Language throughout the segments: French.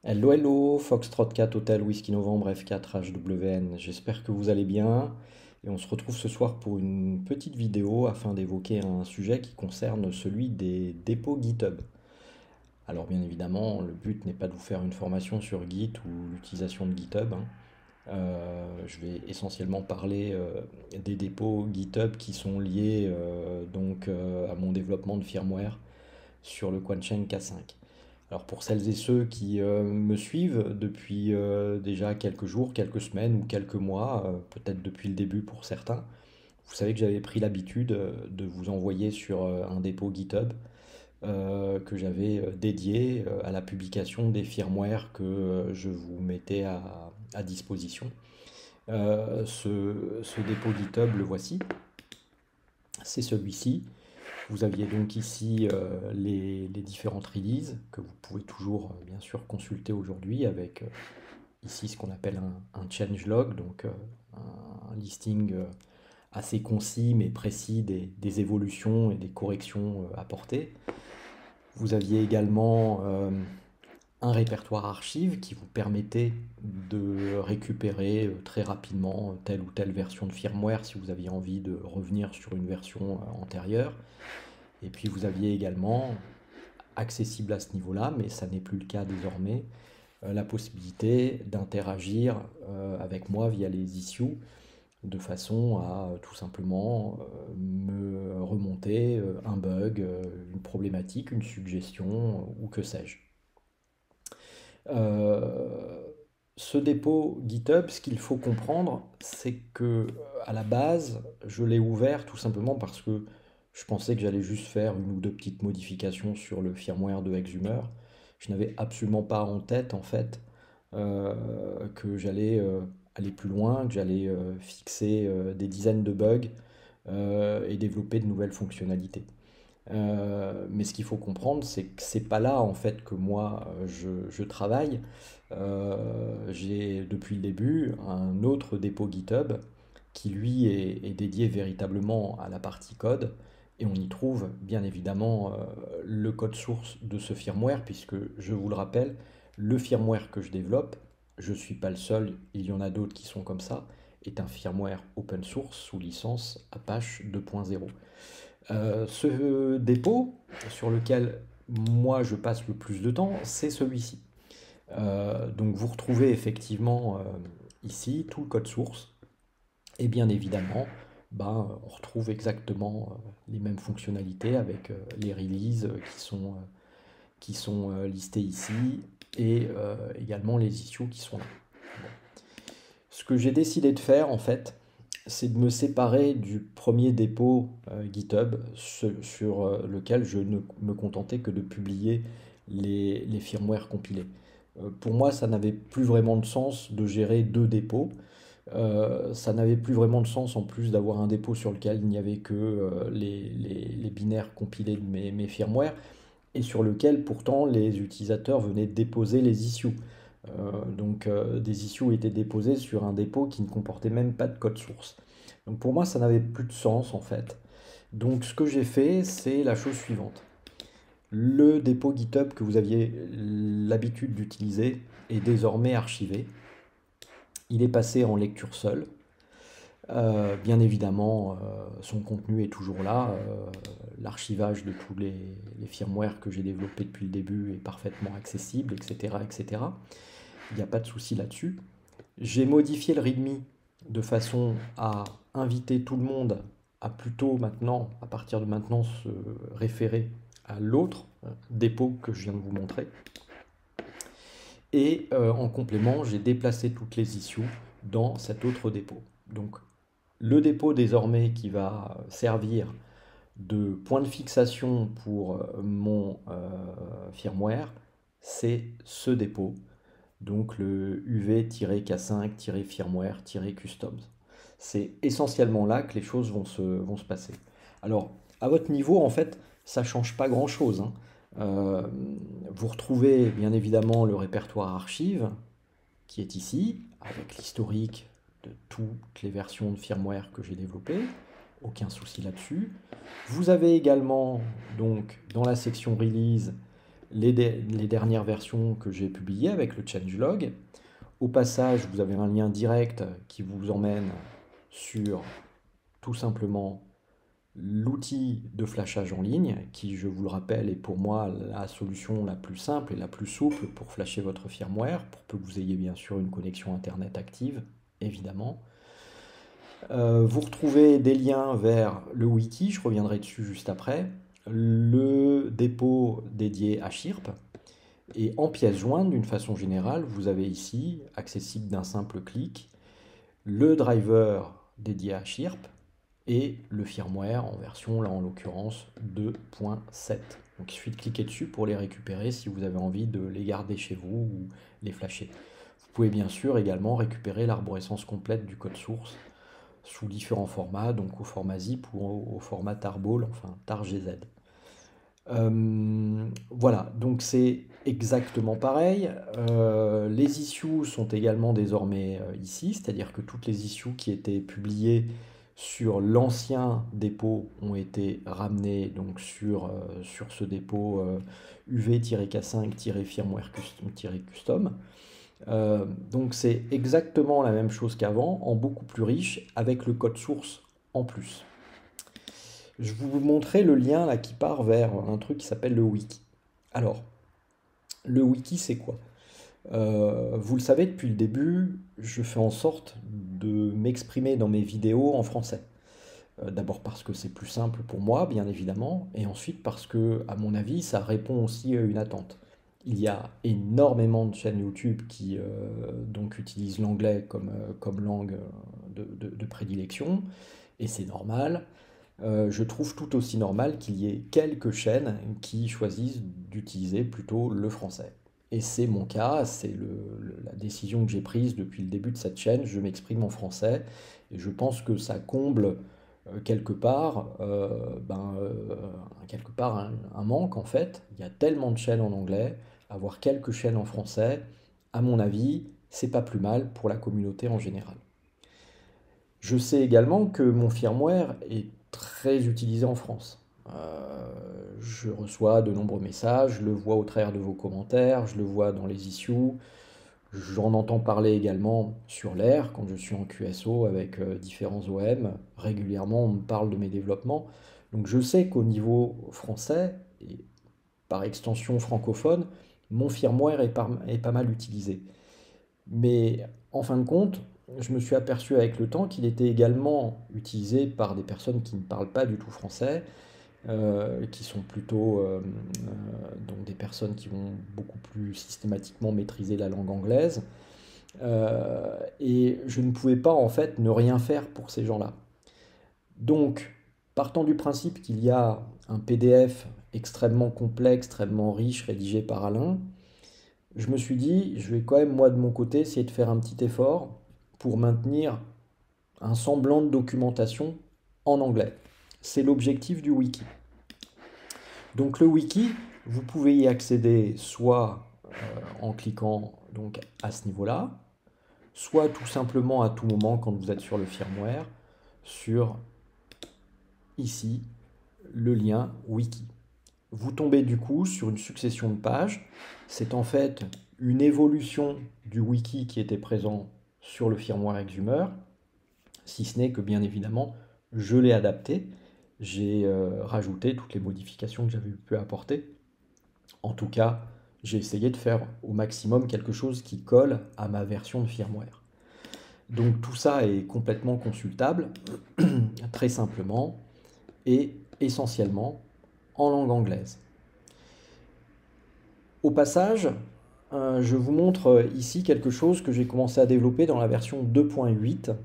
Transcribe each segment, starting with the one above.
Hello, hello, Foxtrot 4 Hotel Whisky Novembre F4 HWN. J'espère que vous allez bien. Et on se retrouve ce soir pour une petite vidéo afin d'évoquer un sujet qui concerne celui des dépôts GitHub. Alors, bien évidemment, le but n'est pas de vous faire une formation sur Git ou l'utilisation de GitHub, hein. Je vais essentiellement parler des dépôts GitHub qui sont liés à mon développement de firmware sur le Quanchen K5. Alors pour celles et ceux qui me suivent depuis déjà quelques jours, quelques semaines ou quelques mois, peut-être depuis le début pour certains, vous savez que j'avais pris l'habitude de vous envoyer sur un dépôt GitHub que j'avais dédié à la publication des firmwares que je vous mettais à disposition. Ce dépôt GitHub, le voici, c'est celui-ci. Vous aviez donc ici les différentes releases que vous pouvez toujours bien sûr consulter aujourd'hui avec ici ce qu'on appelle un changelog, donc un listing assez concis mais précis des évolutions et des corrections apportées. Vous aviez également un répertoire archive qui vous permettait de récupérer très rapidement telle ou telle version de firmware si vous aviez envie de revenir sur une version antérieure. Et puis vous aviez également, accessible à ce niveau-là, mais ça n'est plus le cas désormais, la possibilité d'interagir avec moi via les issues de façon à tout simplement me remonter un bug, une problématique, une suggestion ou que sais-je. Euh, Ce dépôt GitHub, ce qu'il faut comprendre, c'est que à la base, je l'ai ouvert tout simplement parce que je pensais que j'allais juste faire une ou deux petites modifications sur le firmware de Exhumer. Je n'avais absolument pas en tête, en fait, que j'allais aller plus loin, que j'allais fixer des dizaines de bugs et développer de nouvelles fonctionnalités. Mais ce qu'il faut comprendre, c'est que c'est pas là en fait que moi je travaille. J'ai depuis le début un autre dépôt GitHub qui lui est dédié véritablement à la partie code et on y trouve bien évidemment le code source de ce firmware puisque je vous le rappelle, le firmware que je développe, je ne suis pas le seul, il y en a d'autres qui sont comme ça, est un firmware open source sous licence Apache 2.0. Ce dépôt sur lequel moi je passe le plus de temps, c'est celui-ci. Donc vous retrouvez effectivement ici tout le code source et bien évidemment on retrouve exactement les mêmes fonctionnalités avec les releases qui sont listées ici et également les issues qui sont là. Bon. Ce que j'ai décidé de faire en fait, c'est de me séparer du premier dépôt GitHub sur lequel je ne me contentais que de publier les firmwares compilés. Pour moi, ça n'avait plus vraiment de sens de gérer deux dépôts. Ça n'avait plus vraiment de sens en plus d'avoir un dépôt sur lequel il n'y avait que les binaires compilés de mes firmwares et sur lequel pourtant les utilisateurs venaient déposer les issues. Des issues étaient déposées sur un dépôt qui ne comportait même pas de code source. Donc pour moi, ça n'avait plus de sens en fait. Donc ce que j'ai fait, c'est la chose suivante. Le dépôt GitHub que vous aviez l'habitude d'utiliser est désormais archivé. Il est passé en lecture seule. Bien évidemment, son contenu est toujours là. L'archivage de tous les firmwares que j'ai développés depuis le début est parfaitement accessible, etc., etc. Il n'y a pas de souci là-dessus. J'ai modifié le README de façon à inviter tout le monde à plutôt maintenant, à partir de maintenant, se référer à l'autre dépôt que je viens de vous montrer. Et en complément, j'ai déplacé toutes les issues dans cet autre dépôt. Donc le dépôt désormais qui va servir de point de fixation pour mon firmware, c'est ce dépôt, donc le uv-k5-firmware-customs. C'est essentiellement là que les choses vont se passer. Alors, à votre niveau, en fait, ça ne change pas grand-chose, hein. Euh, Vous retrouvez bien évidemment le répertoire archive qui est ici, avec l'historique de toutes les versions de firmware que j'ai développées. Aucun souci là-dessus. Vous avez également, donc, dans la section release, les dernières versions que j'ai publiées avec le changelog. Au passage, vous avez un lien direct qui vous emmène sur tout simplement l'outil de flashage en ligne, qui, je vous le rappelle, est pour moi la solution la plus simple et la plus souple pour flasher votre firmware, pour peu que vous ayez bien sûr une connexion Internet active, évidemment. Vous retrouvez des liens vers le wiki, je reviendrai dessus juste après, le dépôt dédié à Chirp, et en pièce jointe, d'une façon générale, vous avez ici, accessible d'un simple clic, le driver dédié à Chirp et le firmware en version, là en l'occurrence, 2.7. Donc il suffit de cliquer dessus pour les récupérer si vous avez envie de les garder chez vous ou les flasher. Vous pouvez bien sûr également récupérer l'arborescence complète du code source sous différents formats, donc au format zip ou au format tarball, enfin tar-gz. Voilà, donc c'est exactement pareil. Les issues sont également désormais ici, c'est-à-dire que toutes les issues qui étaient publiées sur l'ancien dépôt ont été ramenées donc sur ce dépôt UV-K5-firmware custom. Donc c'est exactement la même chose qu'avant, en beaucoup plus riche, avec le code source en plus. Je vais vous montrer le lien là qui part vers un truc qui s'appelle le wiki. Alors, le wiki c'est quoi? Vous le savez, depuis le début, je fais en sorte de m'exprimer dans mes vidéos en français. D'abord parce que c'est plus simple pour moi, bien évidemment, et ensuite parce que, à mon avis, ça répond aussi à une attente. Il y a énormément de chaînes YouTube qui donc utilisent l'anglais comme langue de prédilection, et c'est normal. Je trouve tout aussi normal qu'il y ait quelques chaînes qui choisissent d'utiliser plutôt le français. Et c'est mon cas, c'est la décision que j'ai prise depuis le début de cette chaîne, je m'exprime en français, et je pense que ça comble quelque part un manque en fait. Il y a tellement de chaînes en anglais, avoir quelques chaînes en français, à mon avis, c'est pas plus mal pour la communauté en général. Je sais également que mon firmware est très utilisé en France. Je reçois de nombreux messages, je le vois au travers de vos commentaires, je le vois dans les issues, j'en entends parler également sur l'air quand je suis en QSO avec différents OM. Régulièrement, on me parle de mes développements. Donc je sais qu'au niveau français, et par extension francophone, mon firmware est pas mal utilisé. Mais en fin de compte, je me suis aperçu avec le temps qu'il était également utilisé par des personnes qui ne parlent pas du tout français, qui sont plutôt donc des personnes qui vont beaucoup plus systématiquement maîtriser la langue anglaise. Et je ne pouvais pas en fait ne rien faire pour ces gens-là. Donc, partant du principe qu'il y a un PDF extrêmement complexe, extrêmement riche, rédigé par Alain, je me suis dit, je vais quand même, moi, de mon côté, essayer de faire un petit effort pour maintenir un semblant de documentation en anglais. C'est l'objectif du wiki. Donc le wiki, vous pouvez y accéder soit en cliquant donc à ce niveau-là, soit tout simplement à tout moment quand vous êtes sur le firmware, sur ici le lien wiki. Vous tombez du coup sur une succession de pages. C'est en fait une évolution du wiki qui était présent sur le firmware Exhumer, si ce n'est que bien évidemment, je l'ai adapté. J'ai rajouté toutes les modifications que j'avais pu apporter. En tout cas, j'ai essayé de faire au maximum quelque chose qui colle à ma version de firmware. Donc tout ça est complètement consultable, très simplement, et essentiellement en langue anglaise. Au passage, je vous montre ici quelque chose que j'ai commencé à développer dans la version 2.8.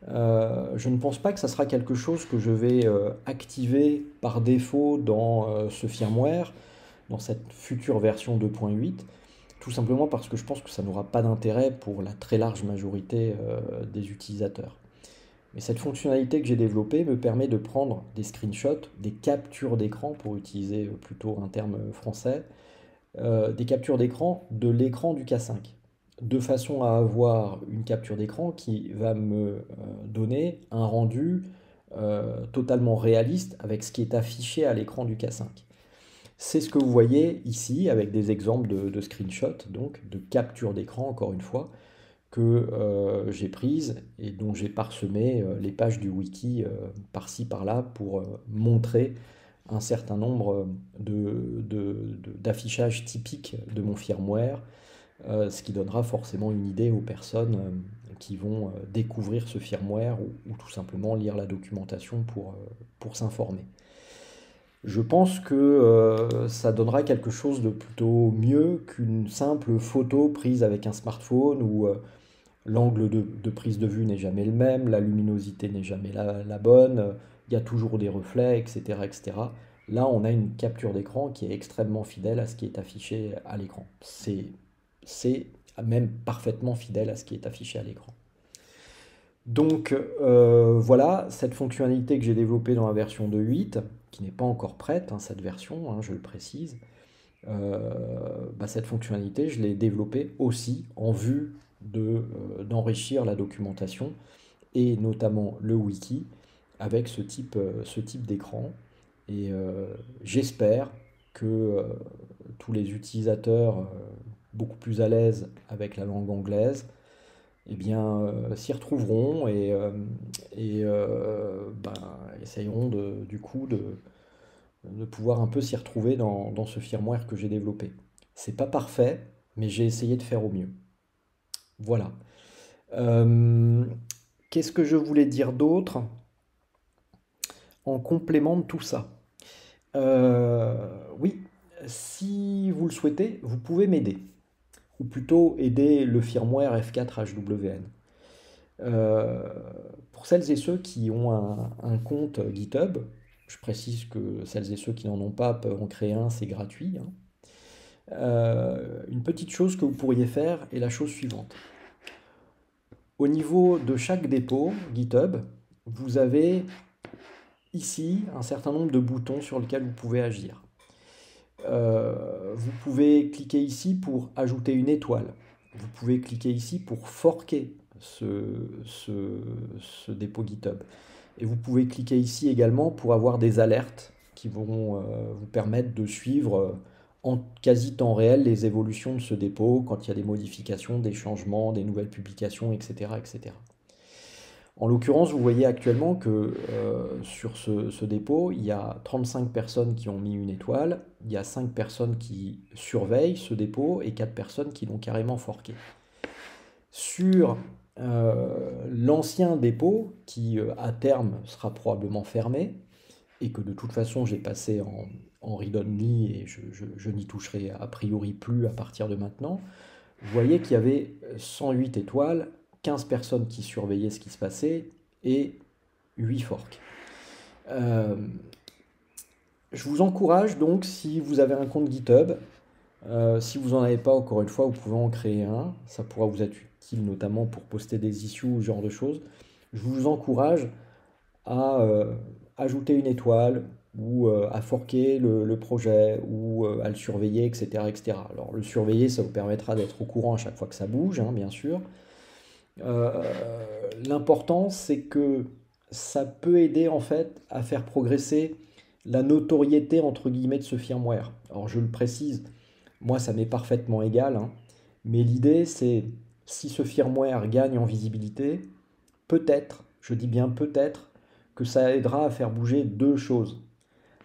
Je ne pense pas que ça sera quelque chose que je vais activer par défaut dans ce firmware, dans cette future version 2.8, tout simplement parce que je pense que ça n'aura pas d'intérêt pour la très large majorité des utilisateurs. Mais cette fonctionnalité que j'ai développée me permet de prendre des screenshots, des captures d'écran, pour utiliser plutôt un terme français, des captures d'écran de l'écran du K5, de façon à avoir une capture d'écran qui va me donner un rendu totalement réaliste avec ce qui est affiché à l'écran du K5. C'est ce que vous voyez ici avec des exemples de screenshots, donc de capture d'écran, encore une fois, que j'ai prises et dont j'ai parsemé les pages du wiki par-ci par-là pour montrer un certain nombre d'affichages typiques de mon firmware, ce qui donnera forcément une idée aux personnes qui vont découvrir ce firmware ou tout simplement lire la documentation pour s'informer. Je pense que ça donnera quelque chose de plutôt mieux qu'une simple photo prise avec un smartphone où l'angle de prise de vue n'est jamais le même, la luminosité n'est jamais la bonne, il y a toujours des reflets, etc., etc. Là, on a une capture d'écran qui est extrêmement fidèle à ce qui est affiché à l'écran. C'est même parfaitement fidèle à ce qui est affiché à l'écran. Donc voilà, cette fonctionnalité que j'ai développée dans la version 2.8, qui n'est pas encore prête, hein, cette version, hein, je le précise, cette fonctionnalité, je l'ai développée aussi en vue d'enrichir la documentation et notamment le wiki avec ce type d'écran. Et j'espère que tous les utilisateurs beaucoup plus à l'aise avec la langue anglaise eh bien, s'y retrouveront et essayeront du coup de pouvoir un peu s'y retrouver dans ce firmware que j'ai développé. C'est pas parfait, mais j'ai essayé de faire au mieux. Voilà. Euh, Qu'est-ce que je voulais dire d'autre en complément de tout ça? Oui, si vous le souhaitez, vous pouvez m'aider, ou plutôt aider le firmware F4HWN. Euh, pour celles et ceux qui ont un compte GitHub, je précise que celles et ceux qui n'en ont pas peuvent en créer un, c'est gratuit, hein. Une petite chose que vous pourriez faire est la chose suivante. Au niveau de chaque dépôt GitHub, vous avez ici un certain nombre de boutons sur lesquels vous pouvez agir. Vous pouvez cliquer ici pour ajouter une étoile. Vous pouvez cliquer ici pour forker ce dépôt GitHub. Et vous pouvez cliquer ici également pour avoir des alertes qui vont vous permettre de suivre en quasi temps réel les évolutions de ce dépôt quand il y a des modifications, des changements, des nouvelles publications, etc., etc. En l'occurrence, vous voyez actuellement que sur ce dépôt, il y a 35 personnes qui ont mis une étoile, il y a 5 personnes qui surveillent ce dépôt et 4 personnes qui l'ont carrément forqué. Sur l'ancien dépôt, qui à terme sera probablement fermé, et que de toute façon j'ai passé en read-only et je n'y toucherai a priori plus à partir de maintenant, vous voyez qu'il y avait 108 étoiles, 15 personnes qui surveillaient ce qui se passait et 8 forks. Euh, je vous encourage donc, si vous avez un compte GitHub, si vous n'en avez pas, encore une fois, vous pouvez en créer un. Ça pourra vous être utile notamment pour poster des issues ou ce genre de choses. Je vous encourage à ajouter une étoile ou à forquer le projet ou à le surveiller, etc., etc. Alors le surveiller, ça vous permettra d'être au courant à chaque fois que ça bouge, hein, bien sûr. Euh, L'important, c'est que ça peut aider en fait à faire progresser la notoriété entre guillemets de ce firmware. Alors je le précise, moi ça m'est parfaitement égal, hein, mais l'idée c'est si ce firmware gagne en visibilité, peut-être, je dis bien peut-être, que ça aidera à faire bouger deux choses.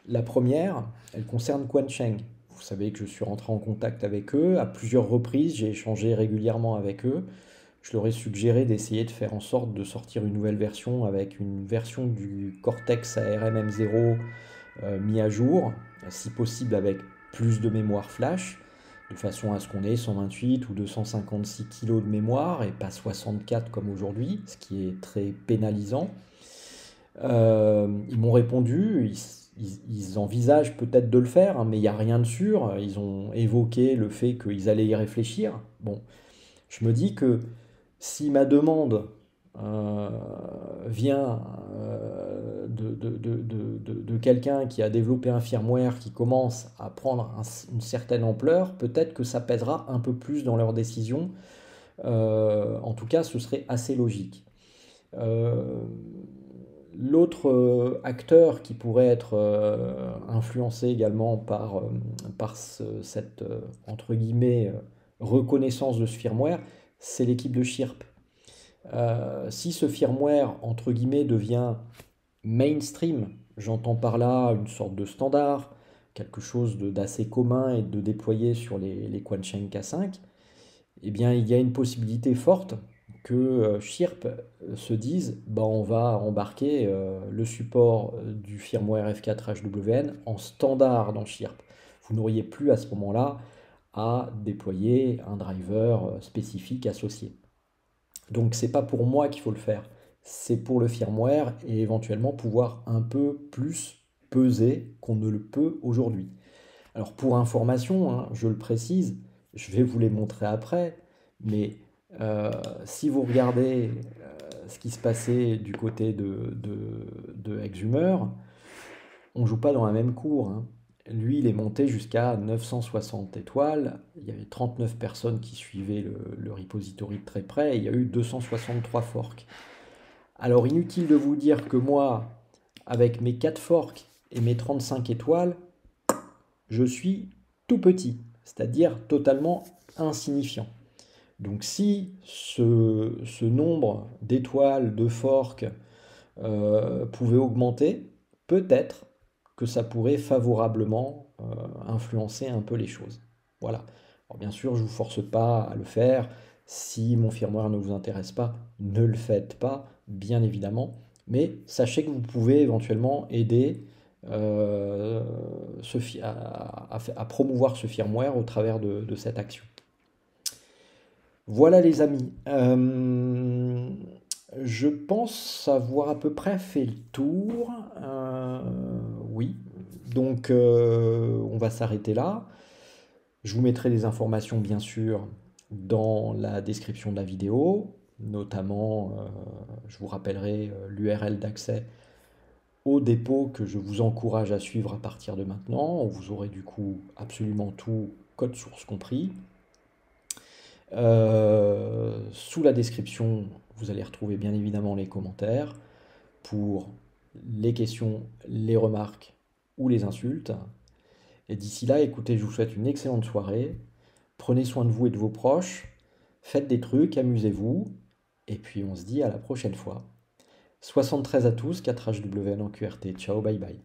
La première, elle concerne Quansheng. Vous savez que je suis rentré en contact avec eux à plusieurs reprises, j'ai échangé régulièrement avec eux. Je leur ai suggéré d'essayer de faire en sorte de sortir une nouvelle version avec une version du Cortex ARM M0 mis à jour, si possible avec plus de mémoire flash, de façon à ce qu'on ait 128 ou 256 kg de mémoire et pas 64 comme aujourd'hui, ce qui est très pénalisant. Ils m'ont répondu, ils envisagent peut-être de le faire, hein, mais il n'y a rien de sûr. Ils ont évoqué le fait qu'ils allaient y réfléchir. Bon, je me dis que si ma demande euh, vient de quelqu'un qui a développé un firmware qui commence à prendre une certaine ampleur, peut-être que ça pèsera un peu plus dans leur décision. En tout cas, ce serait assez logique. Euh, L'autre acteur qui pourrait être influencé également par cette entre guillemets reconnaissance de ce firmware, c'est l'équipe de Chirp. Si ce firmware entre guillemets devient mainstream, j'entends par là une sorte de standard, quelque chose d'assez commun et de déployé sur les Quansheng K5, eh bien, il y a une possibilité forte que Chirp se dise bah, on va embarquer le support du firmware F4 HWN en standard dans Chirp. Vous n'auriez plus à ce moment-là à déployer un driver spécifique associé. Donc c'est pas pour moi qu'il faut le faire, c'est pour le firmware et éventuellement pouvoir un peu plus peser qu'on ne le peut aujourd'hui. Alors pour information, hein, je le précise, je vais vous les montrer après, mais euh, si vous regardez ce qui se passait du côté de Exhumer, on ne joue pas dans la même cour, hein. Lui, il est monté jusqu'à 960 étoiles. Il y avait 39 personnes qui suivaient le repository de très près et il y a eu 263 forks. Alors inutile de vous dire que moi, avec mes 4 forks et mes 35 étoiles, je suis tout petit, c'est-à-dire totalement insignifiant. Donc si ce nombre d'étoiles, de forks pouvait augmenter, peut-être que ça pourrait favorablement influencer un peu les choses. Voilà. Alors bien sûr, je ne vous force pas à le faire. Si mon firmware ne vous intéresse pas, ne le faites pas, bien évidemment. Mais sachez que vous pouvez éventuellement aider à promouvoir ce firmware au travers de cette action. Voilà les amis. Je pense avoir à peu près fait le tour. Oui. Donc on va s'arrêter là. Je vous mettrai les informations bien sûr dans la description de la vidéo. Notamment, je vous rappellerai l'URL d'accès au dépôt que je vous encourage à suivre à partir de maintenant. Vous aurez du coup absolument tout, code source compris. Sous la description, vous allez retrouver bien évidemment les commentaires pour les questions, les remarques ou les insultes. Et d'ici là, écoutez, je vous souhaite une excellente soirée. Prenez soin de vous et de vos proches. Faites des trucs, amusez-vous. Et puis on se dit à la prochaine fois. 73 à tous, 4HWN en QRT. Ciao, bye bye.